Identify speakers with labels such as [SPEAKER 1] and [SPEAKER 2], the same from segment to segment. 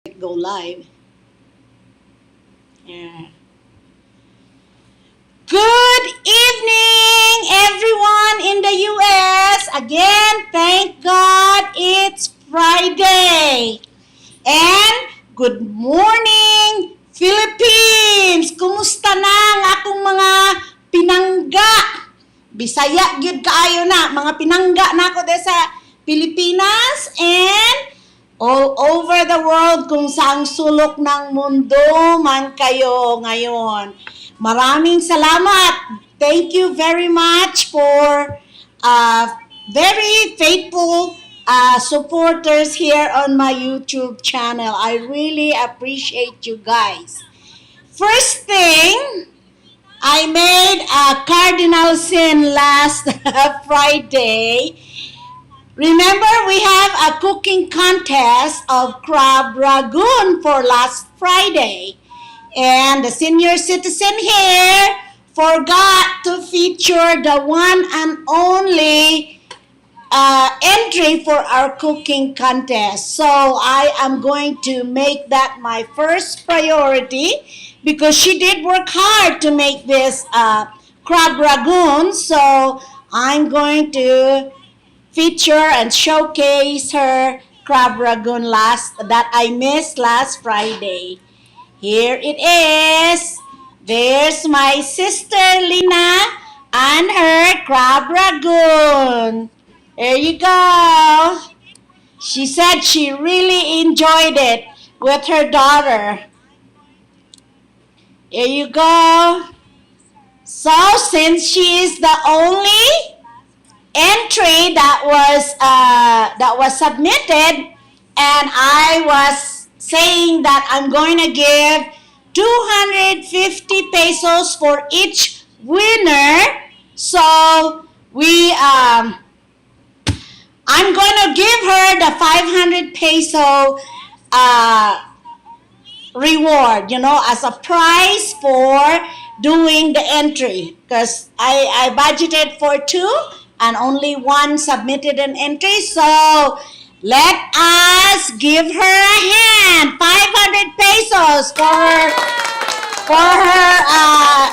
[SPEAKER 1] Go live. Yeah. Good evening, everyone in the US. Again, thank God it's Friday. And good morning, Philippines. Kumusta na ang akong mga pinangga? Bisaya gyud kaayo na, mga pinangga na ako sa Pilipinas and all over the world kung saang sulok ng mundo man kayo ngayon. Maraming salamat. Thank you very much for very faithful supporters here on my YouTube channel. I really appreciate you guys. First thing, I made a cardinal sin last Friday. Remember, we have a cooking contest of crab ragoon for last Friday. And the senior citizen here forgot to feature the one and only entry for our cooking contest. So I am going to make that my first priority because she did work hard to make this crab ragoon. So I'm going to feature and showcase her crab ragoon that I missed last Friday. Here it is. There's my sister Lina and her crab ragoon. There you go. She said she really enjoyed it with her daughter. There you go. So since she is the only entry that was submitted, and I was saying that I'm going to give 250 pesos for each winner. So I'm going to give her the 500 peso reward, as a prize for doing the entry, because I budgeted for 2 and only 1 submitted an entry. So let us give her a hand. 500 pesos for her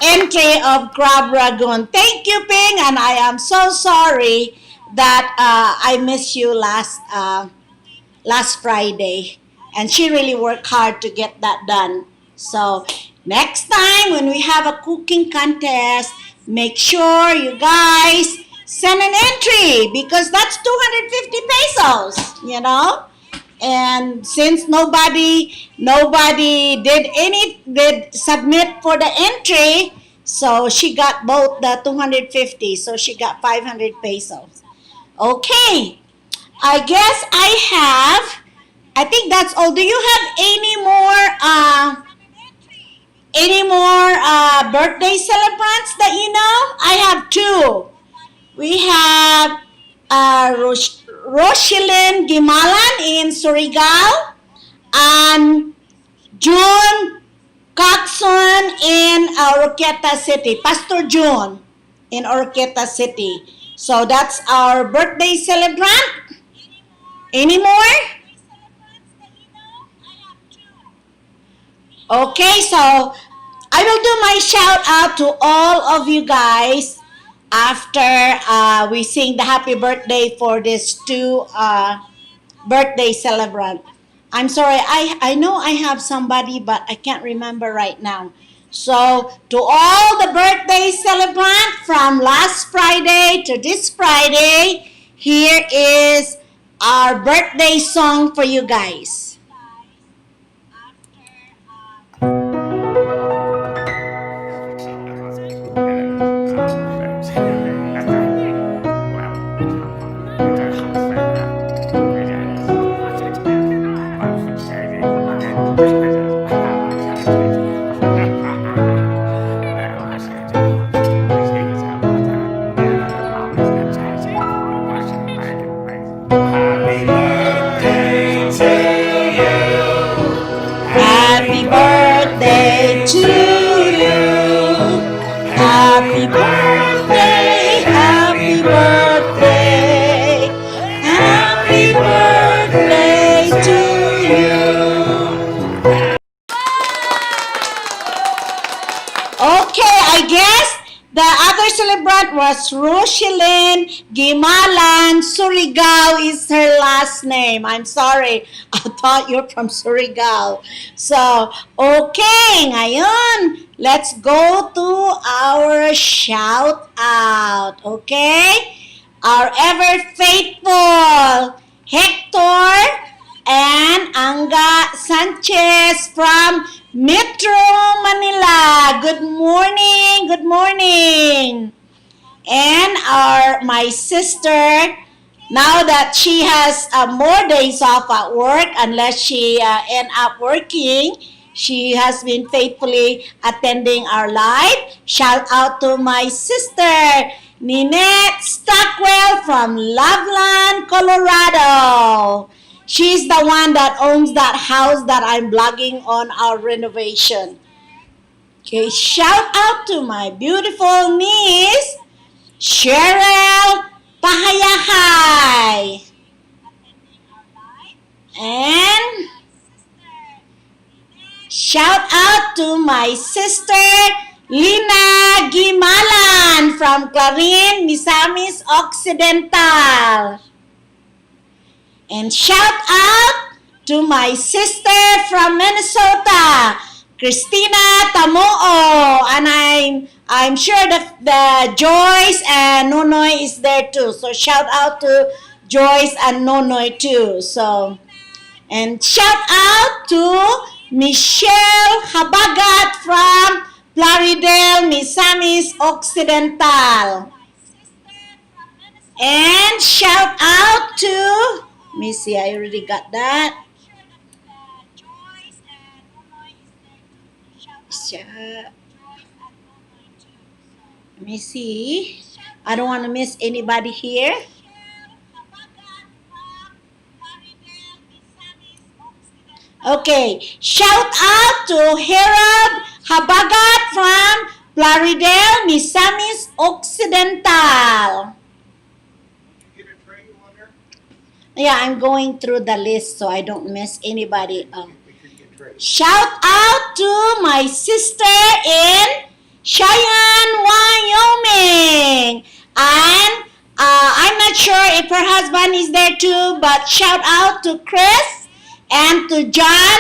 [SPEAKER 1] entry of crab ragoon. Thank you, Ping, and I am so sorry that I missed you last Friday. And she really worked hard to get that done. So next time when we have a cooking contest, make sure you guys send an entry because that's 250 pesos, And since nobody did submit for the entry, so she got both the 250, so she got 500 pesos. Okay, I guess I think that's all. Do you have any more birthday celebrants that you know? I have 2. We have Rochilyn Gimalan in Surigao and June Coxon in Oroquieta City. Pastor June in Oroquieta City. So that's our birthday celebrant. Any more? Okay, so I will do my shout out to all of you guys after we sing the happy birthday for these 2 birthday celebrant. I'm sorry, I know I have somebody, but I can't remember right now. So to all the birthday celebrant from last Friday to this Friday, here is our birthday song for you guys. Happy birthday to you. Happy birthday, happy birthday, happy birthday to you. Miss Rochelle Gimalan Surigao is her last name. I'm sorry. I thought you're from Surigao. So, okay, ngayon, let's go to our shout out. Okay? Our ever faithful Hector and Anga Sanchez from Metro Manila. Good morning. Good morning. And my sister, now that she has more days off at work, unless she end up working, she has been faithfully attending our live. Shout out to my sister, Ninette Stockwell from Loveland, Colorado. She's the one that owns that house that I'm blogging on our renovation. Okay, shout out to my beautiful niece, Cheryl Pahayahay. And shout out to my sister, Lina Gimalan from Clarin, Misamis Occidental. And shout out to my sister from Minnesota, Christina Tamoo. And I'm sure that the Joyce and Nonoy is there too. So shout out to Joyce and Nonoy too. So, and shout out to Michelle Habagat from Plaridel, Misamis Occidental. And shout out to, let me see, I already got that. Let me see. I don't want to miss anybody here. Okay. Shout out to Harold Habagat from Plaridel, Misamis Occidental. Yeah, I'm going through the list so I don't miss anybody. Shout out to my sister in Cheyenne, Wyoming. And I'm not sure if her husband is there too, but shout out to Chris and to John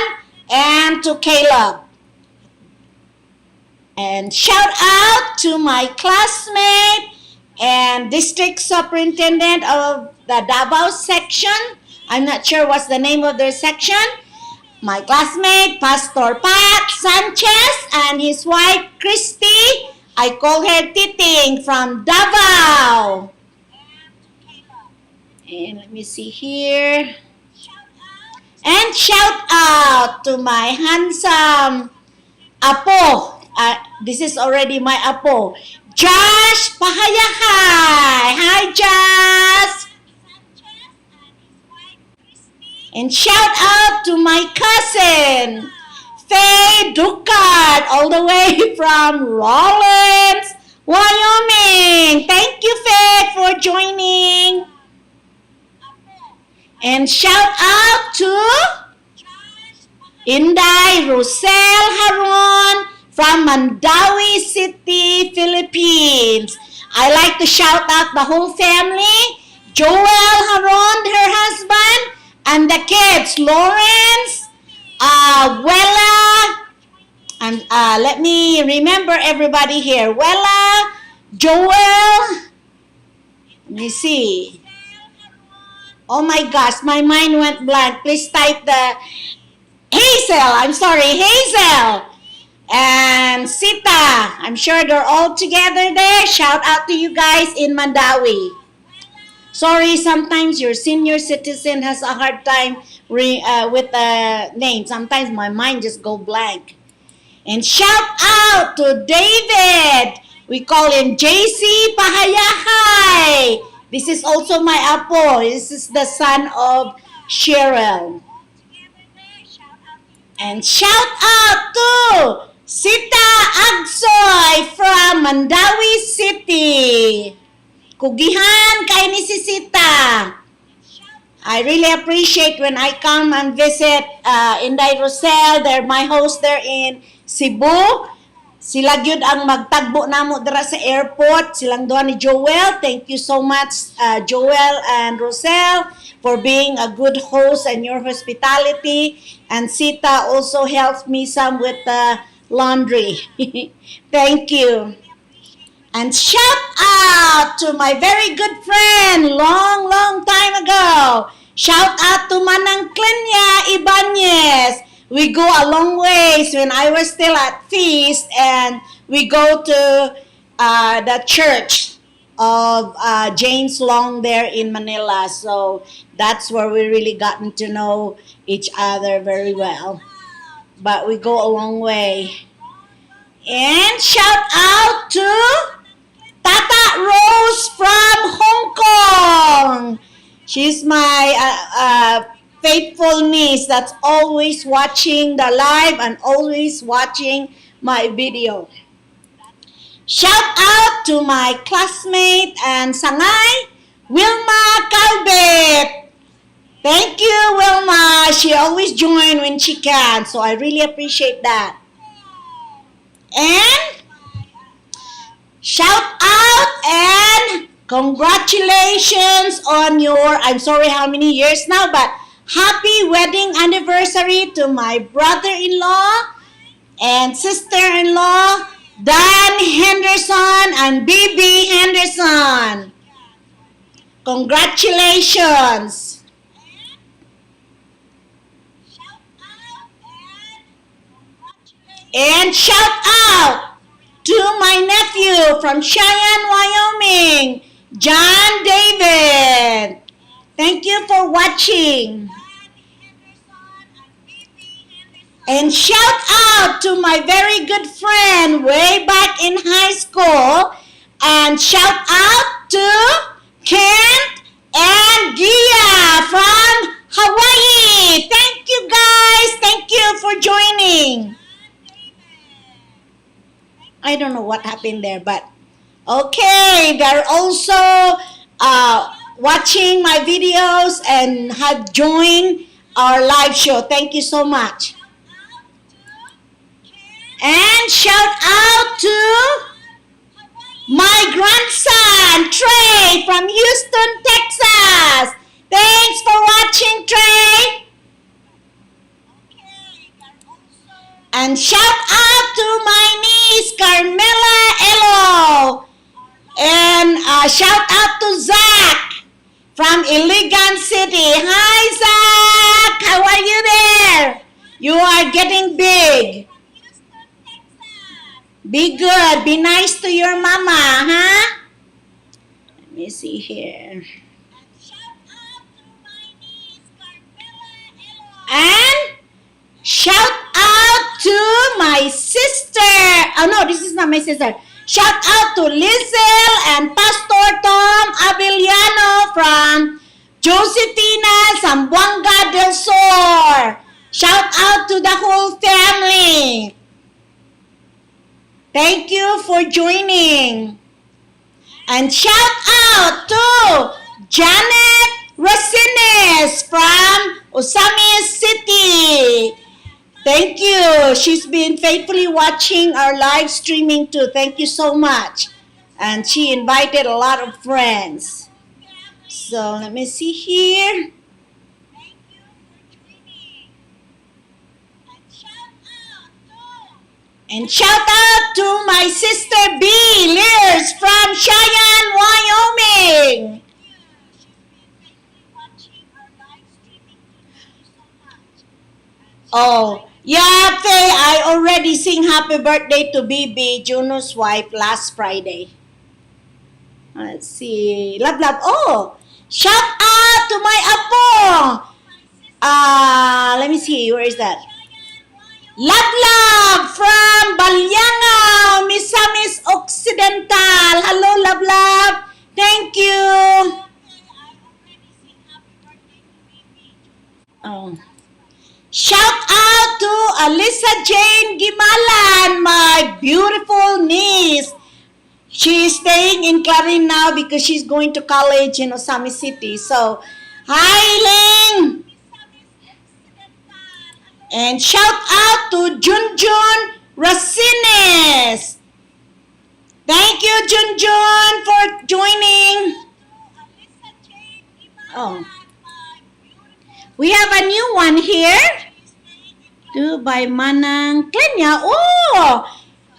[SPEAKER 1] and to Caleb. And shout out to my classmate and district superintendent of the Davao section. I'm not sure what's the name of their section. My classmate, Pastor Pat Sanchez, and his wife, Christy. I call her Titing from Davao. And let me see here. And shout out to my handsome Apo. This is already my Apo. Josh Pahayahay. Hi, Josh. And shout out to my cousin, Faye Ducard, all the way from Rawlins, Wyoming. Thank you, Faye, for joining. And shout out to Inday Rosel Haron from Mandawi City, Philippines. I like to shout out the whole family. Joel Haron, her husband, and the kids, Lawrence, Wella, and let me remember everybody here. Wella, Joel, let me see. Oh my gosh, my mind went blank. Please type the Hazel. I'm sorry, Hazel. And Sita. I'm sure they're all together there. Shout out to you guys in Mandawi. Sorry, sometimes your senior citizen has a hard time with the name. Sometimes my mind just go blank. And shout out to David. We call him JC Pahayahay. This is also my apo. This is the son of Cheryl. And shout out to Sita Agsoy from Mandawi City. Kugihan kay ni si Sita. I really appreciate when I come and visit Inday Rosel. They're my host there in Cebu. Sila gyud ang magtagbo namo dira sa airport. Silang duha ni Joel. Thank you so much, Joel and Rosel, for being a good host and your hospitality. And Sita also helps me some with the laundry. Thank you. And shout out to my very good friend, long time ago. Shout out to Manang Klenya Ibanez. We go a long ways when I was still at Feast, and we go to the church of James Long there in Manila. So that's where we really gotten to know each other very well. But we go a long way. And shout out to Tata Rose from Hong Kong. She's my faithful niece that's always watching the live and always watching my video. Shout out to my classmate and Sangay, Wilma Calvet. Thank you, Wilma. She always joins when she can, so I really appreciate that. And shout out and congratulations on your, I'm sorry how many years now, but happy wedding anniversary to my brother-in-law and sister-in-law, Dan Henderson and Bibi Henderson. Congratulations. And shout out to my nephew from Cheyenne, Wyoming, John David. Thank you for watching. And shout out to my very good friend way back in high school. And shout out to Kent and Gia from Hawaii. Thank you guys. Thank you for joining. I don't know what happened there, but okay. They're also watching my videos and have joined our live show. Thank you so much. And shout out to my grandson, Trey, from Houston, Texas. Thanks for watching, Trey. And shout out to my niece, Carmela Elo. And shout out to Zach from Iligan City. Hi, Zach. How are you there? You are getting big. Be good. Be nice to your mama, huh? Let me see here. And shout out to my sister. Oh no, this is not my sister. Shout out to Lizel and Pastor Tom Avellano from Josefina, Zamboanga del Sur. Shout out to the whole family. Thank you for joining. And shout out to Janet Racines from Osamis City. Thank you. She's been faithfully watching our live streaming too. Thank you so much. And she invited a lot of friends. So let me see here. And shout out to my sister B. Lirs from Cheyenne, Wyoming. Oh, yeah, Faye, I already sing happy birthday to BB, Juno's wife, last Friday. Let's see. Love, love. Oh, shout out to my apo. Let me see. Where is that? Love, love from Balyangao, Misamis Occidental. Hello, love, love. Thank you. Oh. Shout out to Alyssa Jane Gimalan, my beautiful niece. She's staying in Clarin now because she's going to college in Osami City. So, hi, Ling. And shout out to Junjun Racines. Thank you, Junjun, for joining. Oh, we have a new one here. Do by Manang Klenya. Oh,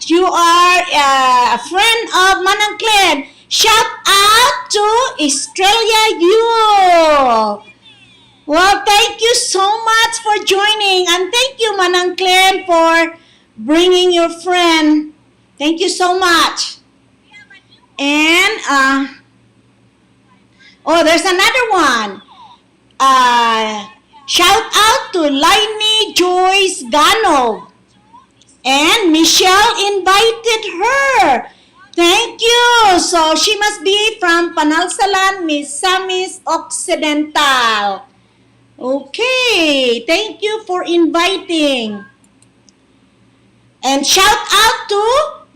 [SPEAKER 1] you are a friend of Manang Klen. Shout out to Australia, you. Well, thank you so much for joining. And thank you, Manang Klen, for bringing your friend. Thank you so much. And, oh, there's another one. Shout out to Lainey Joyce Gano. And Michelle invited her. Thank you. So she must be from Panalsalan, Misamis Occidental. Okay. Thank you for inviting. And shout out to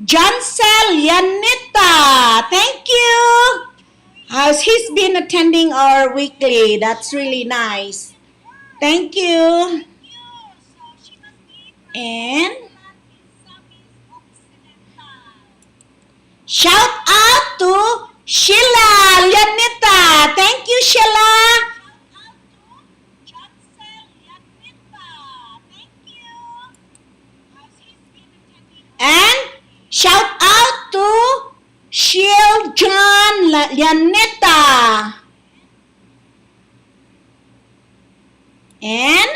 [SPEAKER 1] Jansel Yanita. Thank you. He's been attending our weekly. That's really nice. Thank you. And shout out to Sheila Yanita. Thank you, Sheila. And shout out to Shield John Yanita. And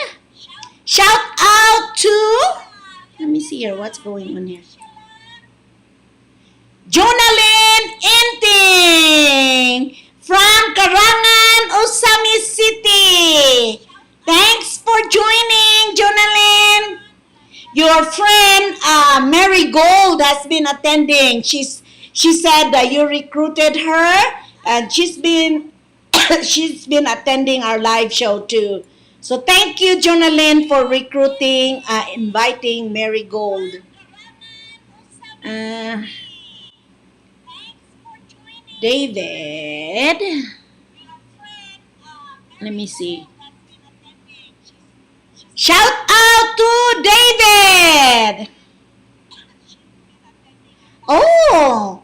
[SPEAKER 1] shout out to, let me see here, what's going on here? Jonalyn Inting from Karangan, Osami City. Thanks for joining, Jonalyn. Your friend Mary Gold has been attending. She said that you recruited her, and she's been attending our live show too. So thank you, Jonalyn, for recruiting, inviting Mary Gold. David. Let me see. Shout out to David. Oh,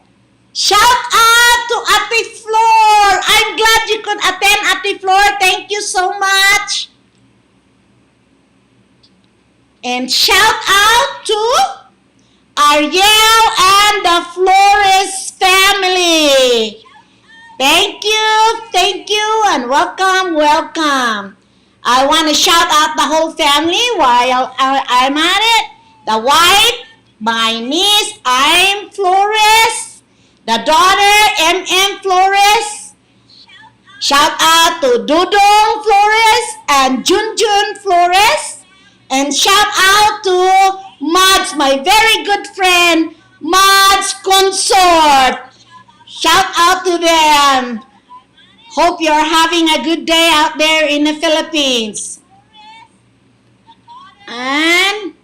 [SPEAKER 1] shout out to Ate Flor. I'm glad you could attend, Ate Flor. Thank you so much. And shout out to Ariel and the Flores family. Thank you, and welcome. I want to shout out the whole family while I'm at it. The wife, my niece, I'm Flores. The daughter, M.M. Flores. Shout out to Dudong Flores and Junjun Flores. And shout out to Mads, my very good friend, Mads Consort. Shout out to them. Hope you're having a good day out there in the Philippines. And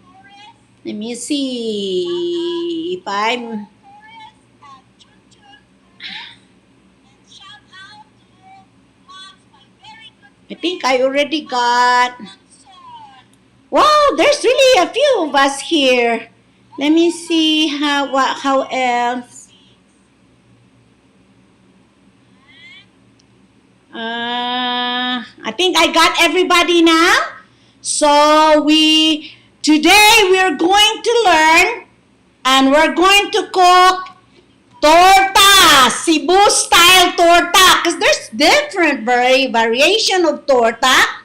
[SPEAKER 1] let me see if I think I already got. Wow, there's really a few of us here. Let me see how else. I think I got everybody now. So today we're going to learn, and we're going to cook torta, Cebu style torta, because there's different variation of torta.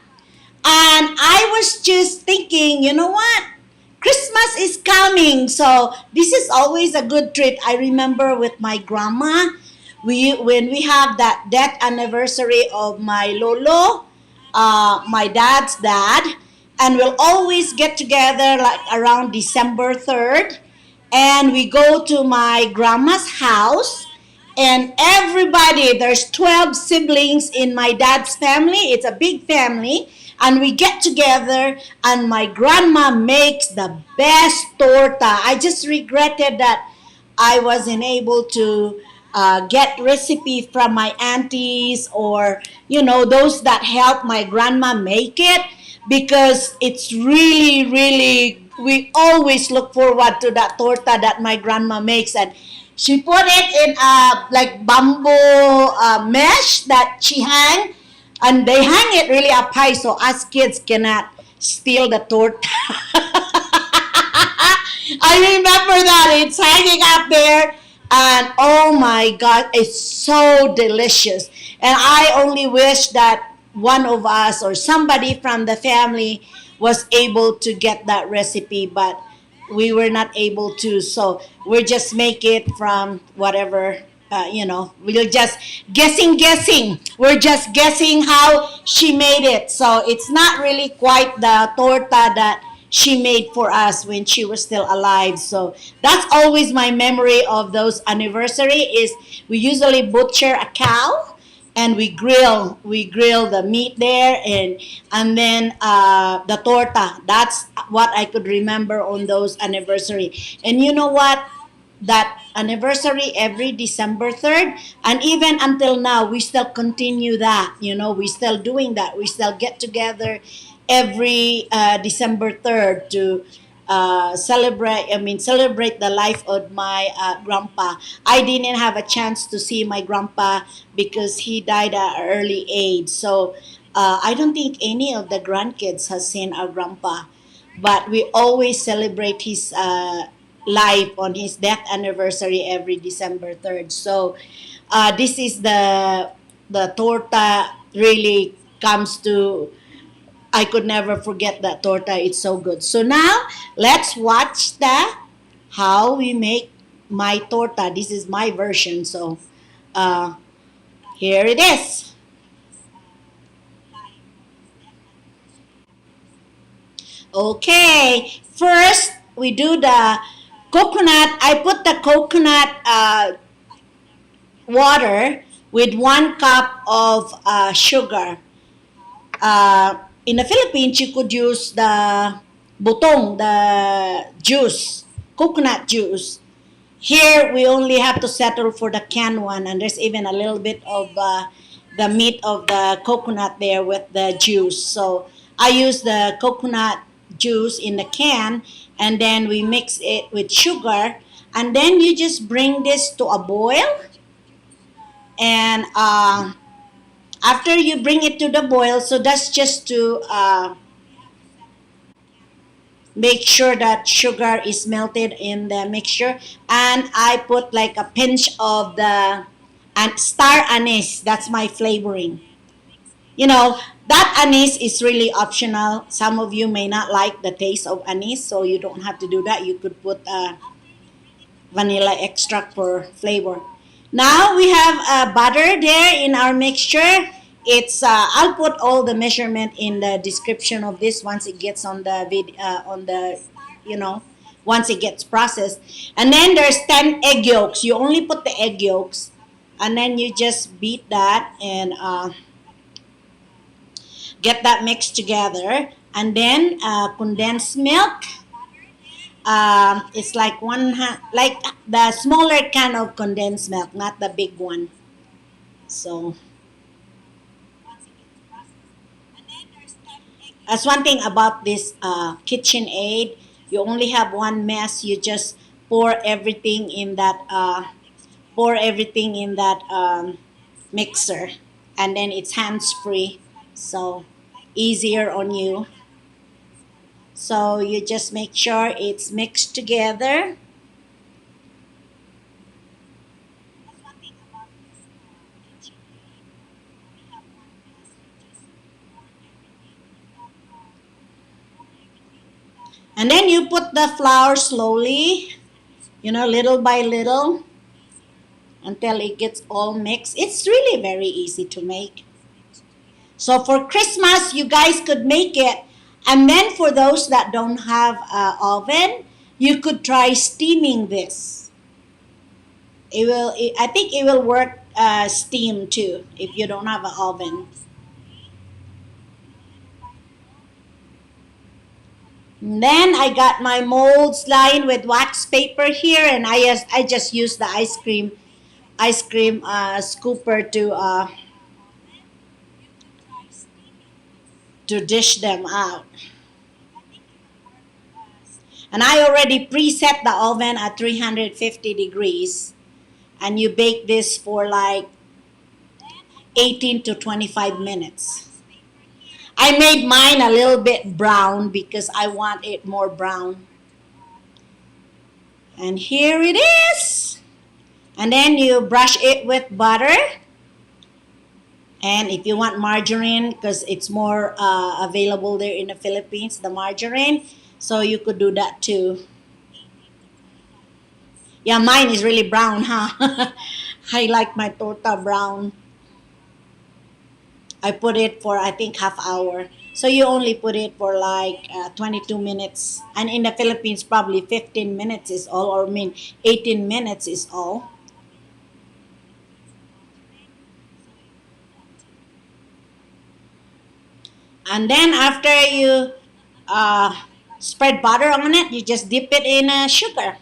[SPEAKER 1] And I was just thinking, you know what? Christmas is coming, so this is always a good treat. I remember with my grandma, when we have that death anniversary of my lolo, my dad's dad, and we'll always get together like around December 3rd, and we go to my grandma's house, and everybody, there's 12 siblings in my dad's family. It's a big family, and we get together, and my grandma makes the best torta. I just regretted that I wasn't able to get recipe from my aunties, or those that help my grandma make it, because it's really we always look forward to that torta that my grandma makes, and she put it in a like bamboo mesh that she hang, and they hang it really up high so us kids cannot steal the torta. I remember that it's hanging up there, and oh my god, it's so delicious. And I only wish that one of us or somebody from the family was able to get that recipe, but we were not able to. So we just make it from whatever. We're just guessing. We're just guessing how she made it. So it's not really quite the torta that she made for us when she was still alive. So that's always my memory of those anniversary is we usually butcher a cow and we grill the meat there, and then the torta. That's what I could remember on those anniversary. And you know what, that anniversary every December 3rd, and even until now we still continue that. We still doing that. We still get together every December 3rd to celebrate the life of my grandpa. I didn't have a chance to see my grandpa because he died at an early age. So I don't think any of the grandkids has seen our grandpa, but we always celebrate his life on his death anniversary every December 3rd. So this is the torta really comes to. I could never forget that torta. It's so good. So now let's watch the how we make my torta. This is my version. So uh, here it is. Okay. First, we do the coconut. I put the coconut water with 1 cup of sugar. In the Philippines, you could use the butong, the juice, coconut juice. Here, we only have to settle for the canned one, and there's even a little bit of the meat of the coconut there with the juice. So I use the coconut juice in the can, and then we mix it with sugar, and then you just bring this to a boil, and after you bring it to the boil, so that's just to make sure that sugar is melted in the mixture, and I put like a pinch of the and star anise. That's my flavoring. That anise is really optional. Some of you may not like the taste of anise, so you don't have to do that. You could put vanilla extract for flavor. Now we have butter there in our mixture. It's I'll put all the measurement in the description of this once it gets on the on the you know once it gets processed. And then there's 10 egg yolks. You only put the egg yolks, and then you just beat that and get that mixed together. And then condensed milk. It's like like the smaller can of condensed milk, not the big one. So that's one thing about this kitchen aid. You only have one mess. You just pour everything in that mixer, and then it's hands free, so easier on you. So you just make sure it's mixed together. And then you put the flour slowly, little by little until it gets all mixed. It's really very easy to make. So for Christmas, you guys could make it. And then for those that don't have an oven, you could try steaming this. I think it will work steam too if you don't have an oven. And then I got my molds lined with wax paper here, and I just use the ice cream scooper to dish them out. And I already preset the oven at 350 degrees. And you bake this for like 18 to 25 minutes. I made mine a little bit brown because I want it more brown. And here it is. And then you brush it with butter. And if you want margarine, because it's more available there in the Philippines, the margarine, so you could do that too. Yeah, mine is really brown, huh? I like my torta brown. I put it for, I think, half hour. So you only put it for like 22 minutes. And in the Philippines, probably 15 minutes is all, or I mean 18 minutes is all. And then after you spread butter on it, you just dip it in sugar.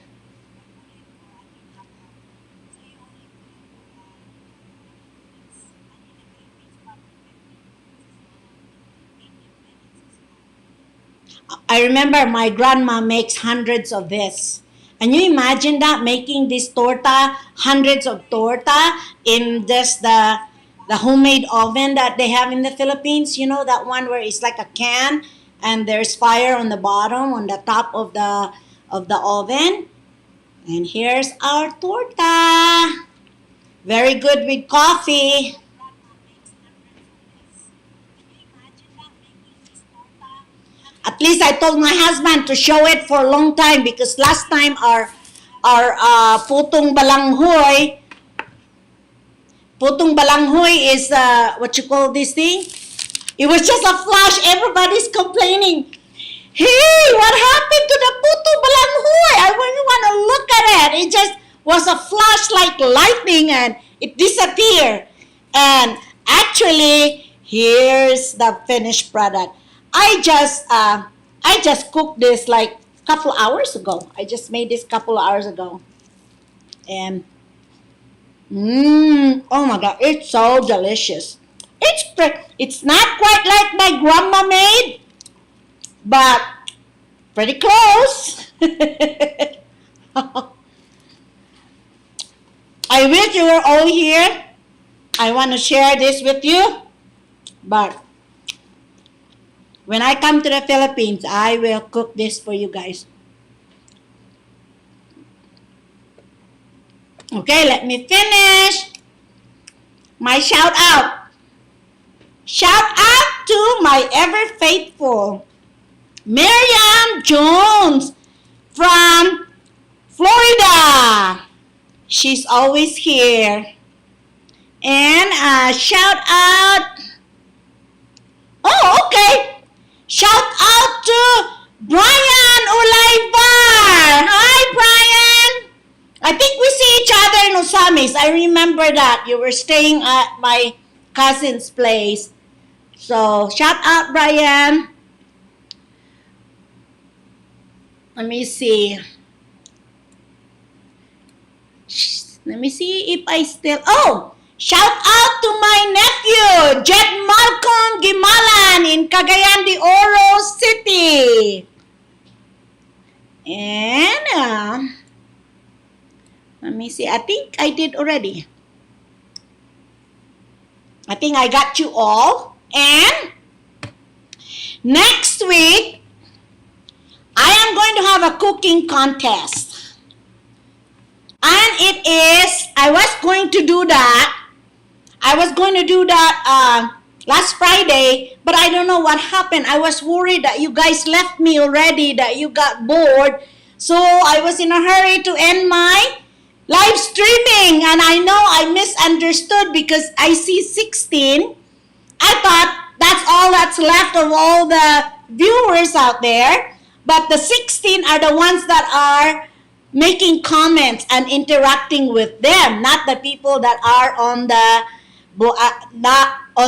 [SPEAKER 1] I remember my grandma makes hundreds of this. And you imagine that, making this torta, hundreds of torta in just the homemade oven that they have in the Philippines. You know, that one where it's like a can and there's fire on the bottom, on the top of the oven. And here's our torta. Very good with coffee. At least I told my husband to show it for a long time, because last time our putong balanghoy is what you call this thing? It was just a flash. Everybody's complaining. Hey, what happened to the putong balanghoy? I really want to look at it. It just was a flash like lightning and it disappeared. And actually, here's the finished product. I just cooked this like a couple hours ago. I just made this couple hours ago. And oh my god, it's so delicious. It's not quite like my grandma made, but pretty close. I wish you were all here. I want to share this with you, but when I come to the Philippines, I will cook this for you guys. Okay, let me finish my shout out. Shout out to my ever faithful Miriam Jones from Florida. She's always here. And shout out. Oh, okay. Shout out to Brian Ulaybar. Hi, Brian. I think we see each other in Osamis. I remember that. You were staying at my cousin's place. So, shout out, Brian. Let me see. Let me see if I still... Oh! Shout out to my nephew, Jet Malcolm Gimalan in Cagayan de Oro City. And let me see. I think I did already. I think I got you all. And next week, I am going to have a cooking contest. And it is, I was going to do that last Friday, but I don't know what happened. I was worried that you guys left me already, that you got bored. So I was in a hurry to end my live streaming. And I know I misunderstood because I see 16. I thought that's all that's left of all the viewers out there. But the 16 are the ones that are making comments and interacting with them, not the people that are on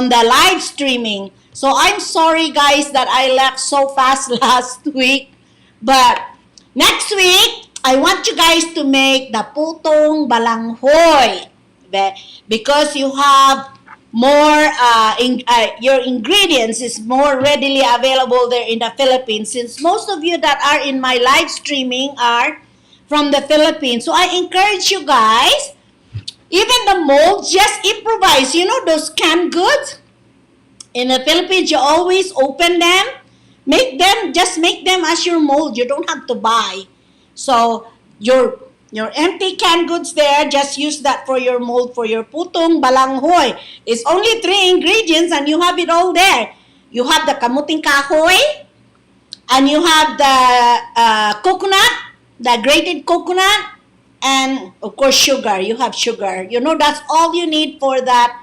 [SPEAKER 1] the live streaming. So I'm sorry, guys, that I left so fast last week. But next week, I want you guys to make the putong balanghoy, because you have your ingredients is more readily available there in the Philippines, since most of you that are in my live streaming are from the Philippines. So I encourage you guys, even the molds, just improvise. You know those canned goods? In the Philippines, you always open them, just make them as your mold. You don't have to buy. So your empty canned goods there, just use that for your mold for your putong balanghoy. It's only 3 ingredients and you have it all there. You have the kamuting kahoy, and you have the coconut, the grated coconut, and of course sugar. You have sugar. You know, that's all you need for that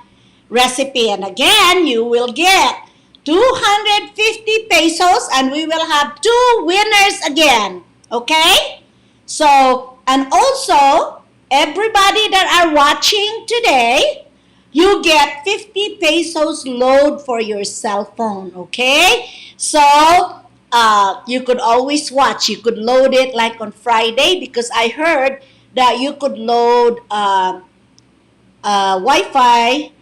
[SPEAKER 1] recipe. And again, you will get 250 pesos and we will have 2 winners again. Okay? So, and also, everybody that are watching today, you get 50 pesos load for your cell phone. Okay? So, you could always watch. You could load it like on Friday, because I heard that you could load Wi-Fi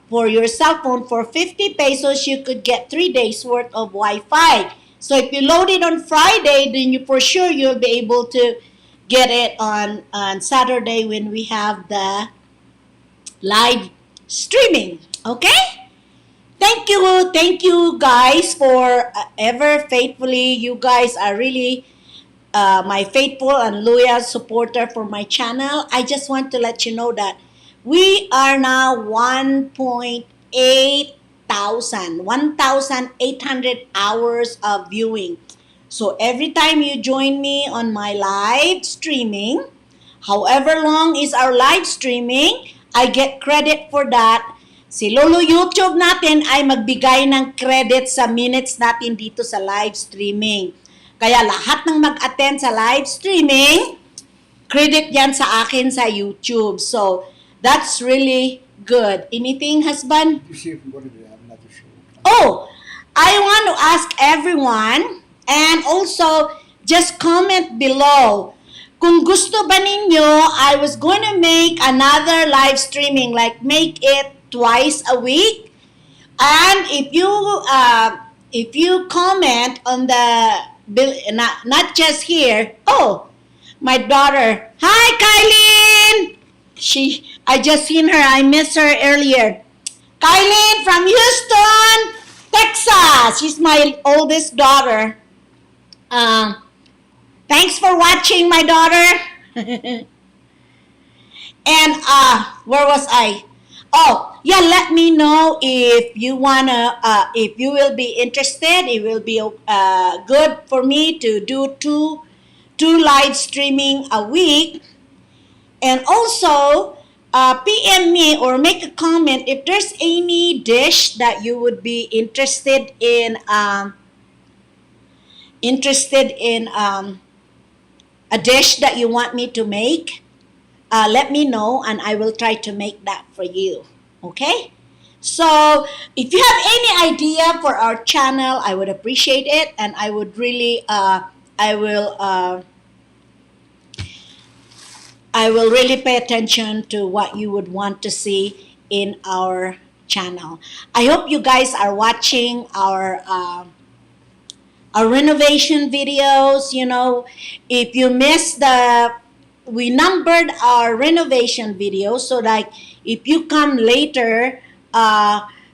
[SPEAKER 1] for your cell phone for 50 pesos. You could get 3 days worth of Wi-Fi. So if you load it on Friday, then you for sure you'll be able to get it on Saturday when we have the live streaming. Okay? Thank you guys for ever faithfully. You guys are really my faithful and loyal supporter for my channel. I just want to let you know that we are now 1,800 hours of viewing. So every time you join me on my live streaming, however long is our live streaming, I get credit for that. Si Lolo YouTube natin ay magbigay ng credit sa minutes natin dito sa live streaming. Kaya lahat ng mag-attend sa live streaming, credit yan sa akin sa YouTube. So, that's really good. Anything, husband?
[SPEAKER 2] You see if I'm going to have another show.
[SPEAKER 1] Oh, I want to ask everyone, and also just comment below. Kung gusto ba ninyo, I was going to make another live streaming, like make it twice a week. And if you comment on the not just here. Oh, my daughter. Hi, Kylene. I just seen her. I missed her earlier. Kylene from Houston, Texas. She's my oldest daughter. Thanks for watching, my daughter. And where was I? Oh, yeah, let me know if you wanna, if you will be interested. It will be good for me to do two live streaming a week. And also, PM me or make a comment if there's any dish that you would be interested in a dish that you want me to make. Let me know and I will try to make that for you. Okay? So, if you have any idea for our channel, I would appreciate it, and I would really, I will really pay attention to what you would want to see in our channel. I hope you guys are watching our renovation videos. You know, if you missed we numbered our renovation videos, so like if you come later,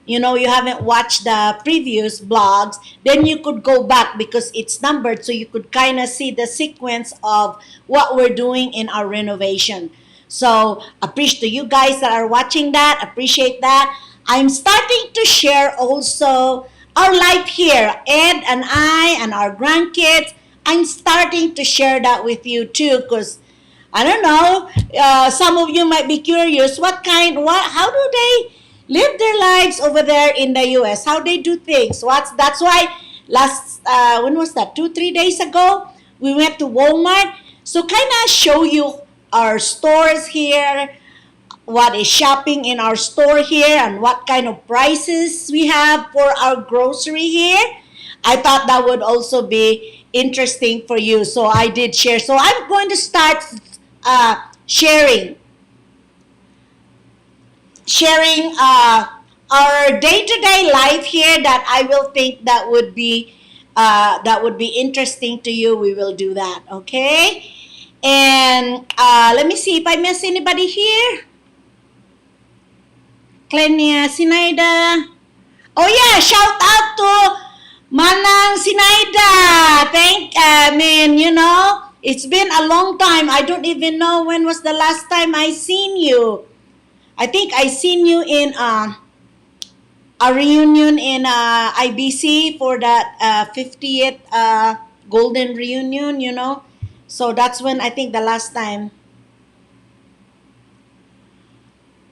[SPEAKER 1] you know, you haven't watched the previous vlogs, then you could go back because it's numbered, so you could kind of see the sequence of what we're doing in our renovation. So appreciate you guys that are watching that, appreciate that. I'm starting to share also our life here, Ed and I and our grandkids. I'm starting to share that with you too, because I don't know, some of you might be curious, how do they live their lives over there in the U.S.? How they do things? That's why when was that? 2-3 days ago, we went to Walmart. So kind of show you our stores here, what is shopping in our store here, and what kind of prices we have for our grocery here. I thought that would also be interesting for you. So I did share. So I'm going to start sharing. sharing our day-to-day life here that I will think that would be interesting to you. We will do that, okay? And let me see if I miss anybody here. Klenia Sinaida. Oh yeah, shout out to Manang Sinaida. It's been a long time. I don't even know when was the last time I seen you. I think I seen you in a reunion in IBC for that 50th golden reunion, So that's when I think the last time.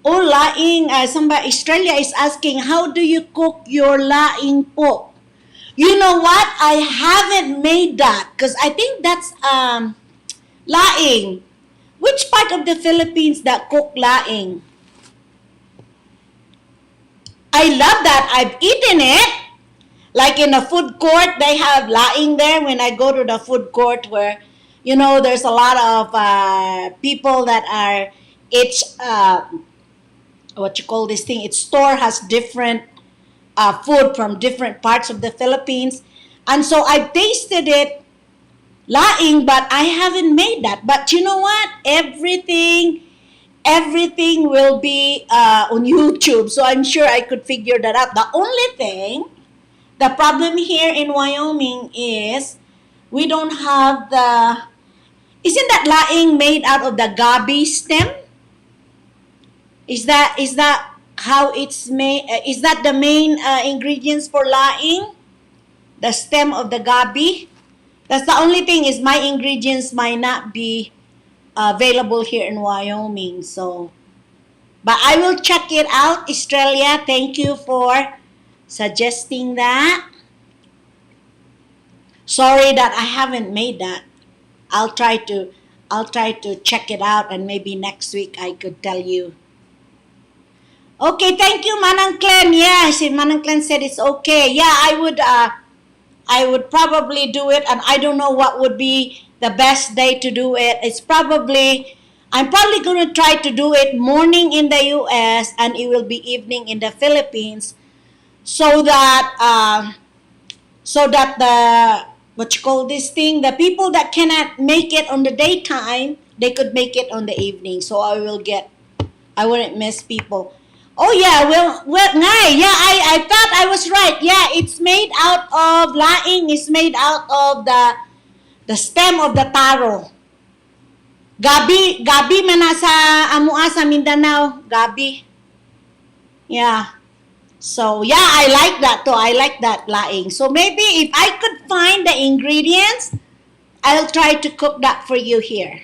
[SPEAKER 1] Oh, laing. Somebody, Australia is asking, how do you cook your laing pork? You know what? I haven't made that because I think that's laing. Which part of the Philippines that cook laing? I love that. I've eaten it. Like in a food court, they have laing there. When I go to the food court where, there's a lot of people that are, it's, what you call this thing, its store has different food from different parts of the Philippines. And so I've tasted it, laing, but I haven't made that. But you know what? Everything will be on YouTube. So I'm sure I could figure that out. The problem here in Wyoming is we don't have isn't that laing made out of the gabi stem? Is that how it's made? Is that the main ingredients for laing? The stem of the gabi? That's the only thing, is my ingredients might not be available here in Wyoming. So, but I will check it out, Australia. Thank you for suggesting that. Sorry that I haven't made that. I'll try to check it out, and maybe next week I could tell you. Okay, thank you, Manang Clan. Yes, Manang Clan said it's okay. Yeah, I would probably do it, and I don't know what would be the best day to do it. I'm probably going to try to do it morning in the US, and it will be evening in the Philippines, so that the people that cannot make it on the daytime, they could make it on the evening. So I wouldn't miss people. Oh yeah, well, yeah, I thought I was right. Yeah, it's made out of, laing is made out of the stem of the taro. Gabi man sa amua sa Mindanao, gabi. Yeah. So yeah, I like that too. I like that laing. So maybe if I could find the ingredients, I'll try to cook that for you here.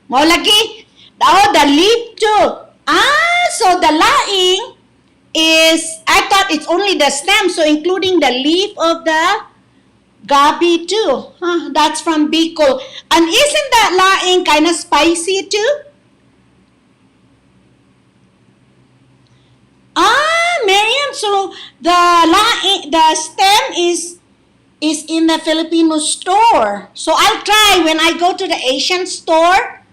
[SPEAKER 1] Mo lagi. Oh, the leaf too. So the laing is, I thought it's only the stem, so including the leaf of the gabi too. That's from Buko. And isn't that laing kind of spicy too? Miriam, so the stem is in the Filipino store. So I'll try when I go to the Asian store.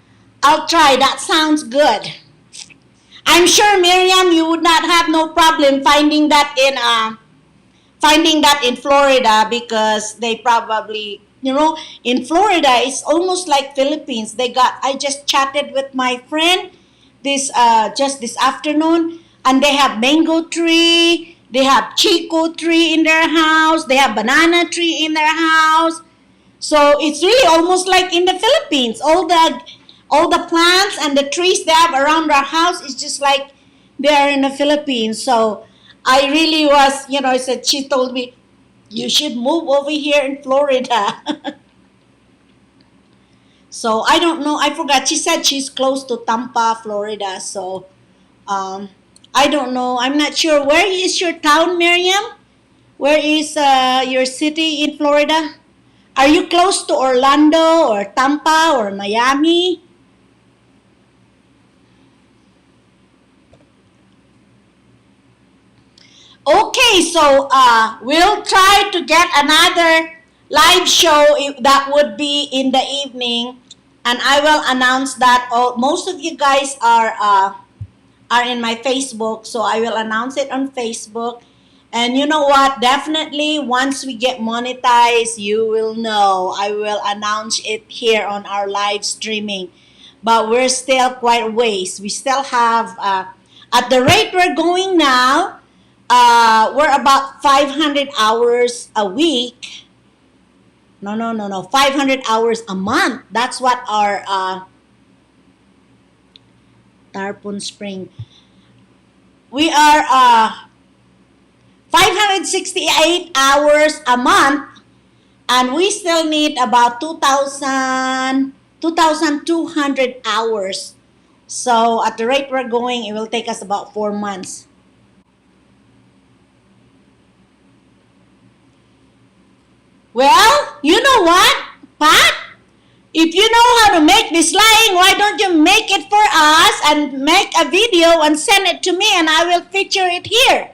[SPEAKER 1] I'll try. That sounds good. I'm sure, Miriam, you would not have no problem finding that in Florida, because they probably, in Florida it's almost like Philippines. I just chatted with my friend just this afternoon, and they have mango tree, they have chico tree in their house, they have banana tree in their house. So it's really almost like in the Philippines. All the plants and the trees they have around our house is just like they are in the Philippines. So I really was, she told me, you should move over here in Florida. So I don't know, I forgot. She said she's close to Tampa, Florida. So I don't know. I'm not sure. Where is your town, Miriam? Where is your city in Florida? Are you close to Orlando or Tampa or Miami? Okay, so we'll try to get another live show that would be in the evening and I will announce that. Most of you guys are in my Facebook, so I will announce it on Facebook. And you know what? Definitely, once we get monetized, you will know. I will announce it here on our live streaming. But we're still quite a ways. We still have, at the rate we're going now, we're about 500 hours a week. No. 500 hours a month. That's what our Tarpon Spring. We are 568 hours a month, and we still need about 2,200 hours. So at the rate we're going, it will take us about 4 months. Well, you know what, Pat? If you know how to make this lying, why don't you make it for us and make a video and send it to me, and I will feature it here.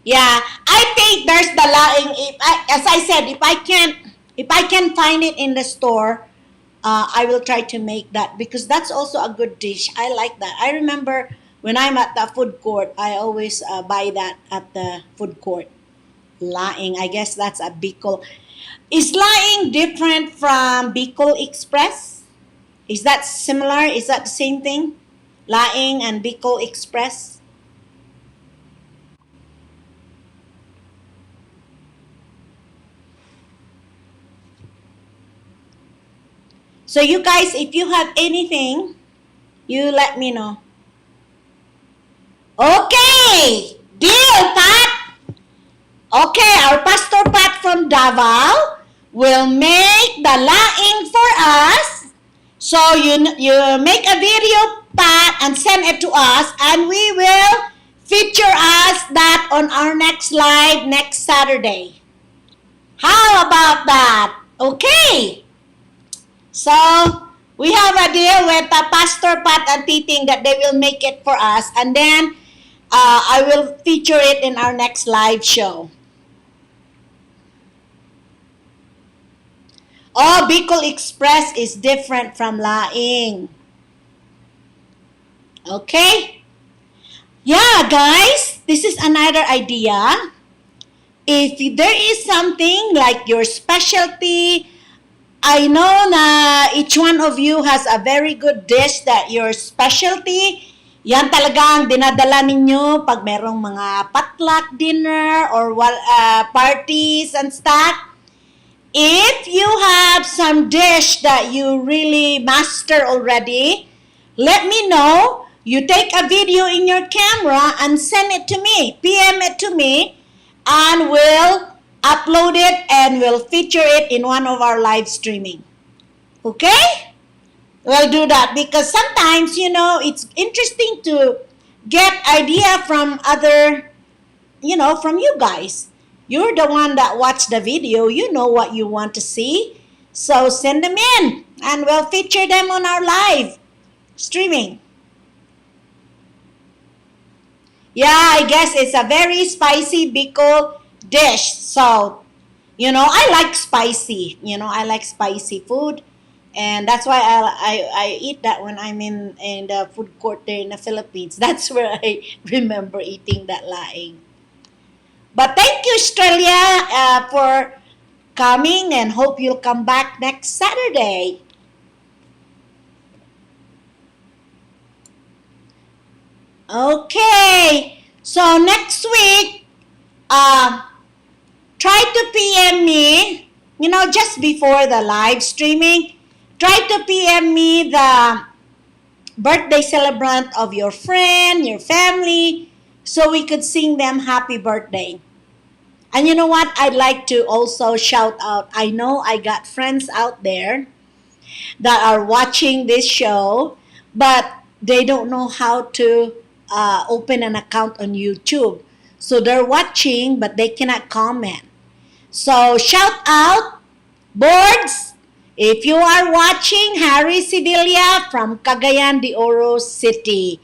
[SPEAKER 1] Yeah, I think there's the lying. As I said, if I can find it in the store, I will try to make that, because that's also a good dish. I like that. I remember when I'm at the food court, I always buy that at the food court. Laing, I guess that's a Bicol. Is Laing different from Bicol Express? Is that similar? Is that the same thing? Laing and Bicol Express? So you guys, if you have anything, you let me know. Okay, deal, Pat. Okay, our Pastor Pat from Davao will make the laing for us. So you make a video, Pat, and send it to us, and we will feature us that on our next live next Saturday. How about that? Okay. So we have a deal with Pastor Pat and Titing that they will make it for us, and then I will feature it in our next live show. Oh, Bicol Express is different from Laing. Okay? Yeah, guys, this is another idea. If there is something like your specialty, I know na each one of you has a very good dish that your specialty. Yan talagang dinadala ninyo pag merong mga potluck dinner or parties and stuff. If you have some dish that you really master already, let me know. You take a video in your camera and send it to me. PM it to me, and we'll upload it and we'll feature it in one of our live streaming. Okay? We'll do that because sometimes, it's interesting to get idea from other, from you guys. You're the one that watched the video. You know what you want to see. So send them in and we'll feature them on our live streaming. Yeah, I guess it's a very spicy Bicol dish. So, I like spicy. I like spicy food. And that's why I eat that when I'm in the food court there in the Philippines. That's where I remember eating that laing. But thank you, Australia, for coming, and hope you'll come back next Saturday. Okay, so next week, try to PM me, just before the live streaming, try to PM me the birthday celebrant of your friend, your family, so we could sing them happy birthday. And you know what? I'd like to also shout out, I know I got friends out there that are watching this show, but they don't know how to open an account on YouTube. So they're watching, but they cannot comment. So shout out, Boards, if you are watching, Harry Sidilia from Cagayan de Oro City.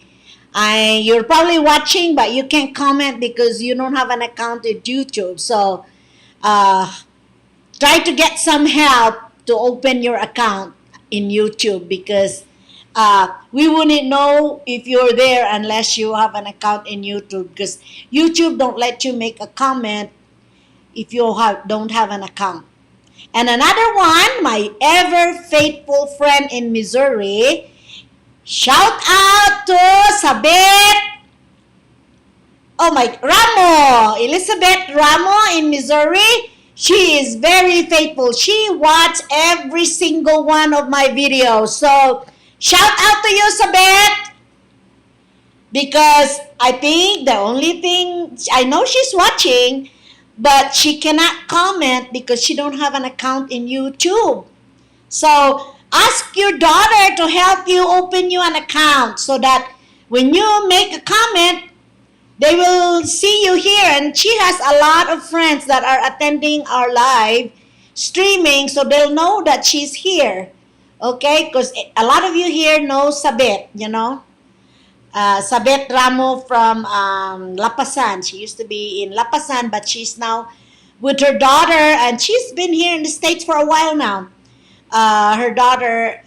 [SPEAKER 1] You're probably watching, but you can't comment because you don't have an account at YouTube. So uh, try to get some help to open your account in YouTube because we wouldn't know if you're there unless you have an account in YouTube because YouTube don't let you make a comment if you don't have an account. And another one, my ever faithful friend in Missouri, shout out to Sabet. Oh my, Ramo, Elizabeth Ramo in Missouri. She is very faithful. She watched every single one of my videos. So shout out to you, Sabet, because I think the only thing I know she's watching, but she cannot comment because she don't have an account in YouTube. So ask your daughter to help you open you an account so that when you make a comment, they will see you here. And she has a lot of friends that are attending our live streaming, so they'll know that she's here. Okay? Because a lot of you here know Sabet, you know? Sabet Ramo from Lapasan. She used to be in Lapasan, but she's now with her daughter, and she's been here in the States for a while now. Her daughter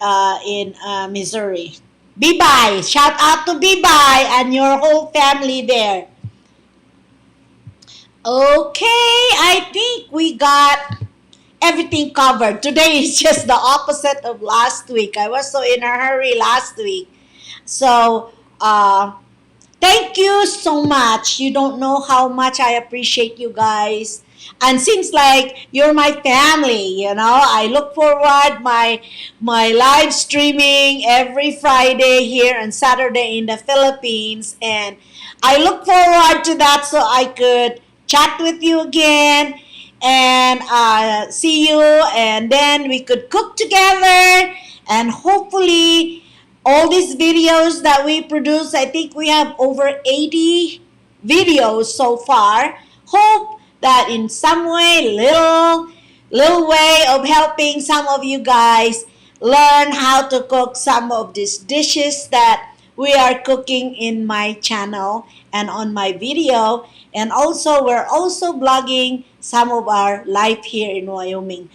[SPEAKER 1] in Missouri. Bibay, shout out to Bibay and your whole family there. Okay, I think we got everything covered. Today is just the opposite of last week. I was so in a hurry last week. So, thank you so much. You don't know how much I appreciate you guys. And seems like you're my family, you know. I look forward my live streaming every Friday here and Saturday in the Philippines, and I look forward to that so I could chat with you again and see you, and then we could cook together, and hopefully all these videos that we produce, I think we have over 80 videos so far. Hope that in some way, little way of helping some of you guys learn how to cook some of these dishes that we are cooking in my channel and on my video. And also, we're also blogging some of our life here in Wyoming.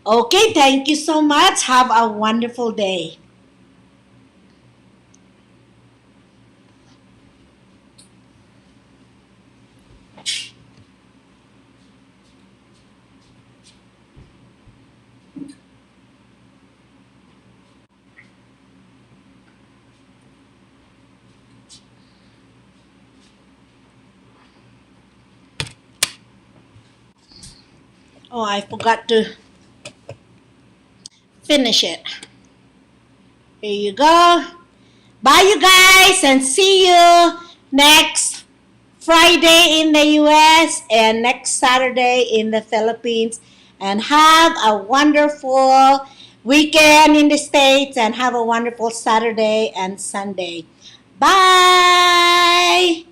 [SPEAKER 1] Okay, thank you so much. Have a wonderful day. Oh, I forgot to finish it. Here you go. Bye, you guys, and see you next Friday in the US and next Saturday in the Philippines. And have a wonderful weekend in the States, and have a wonderful Saturday and Sunday. Bye!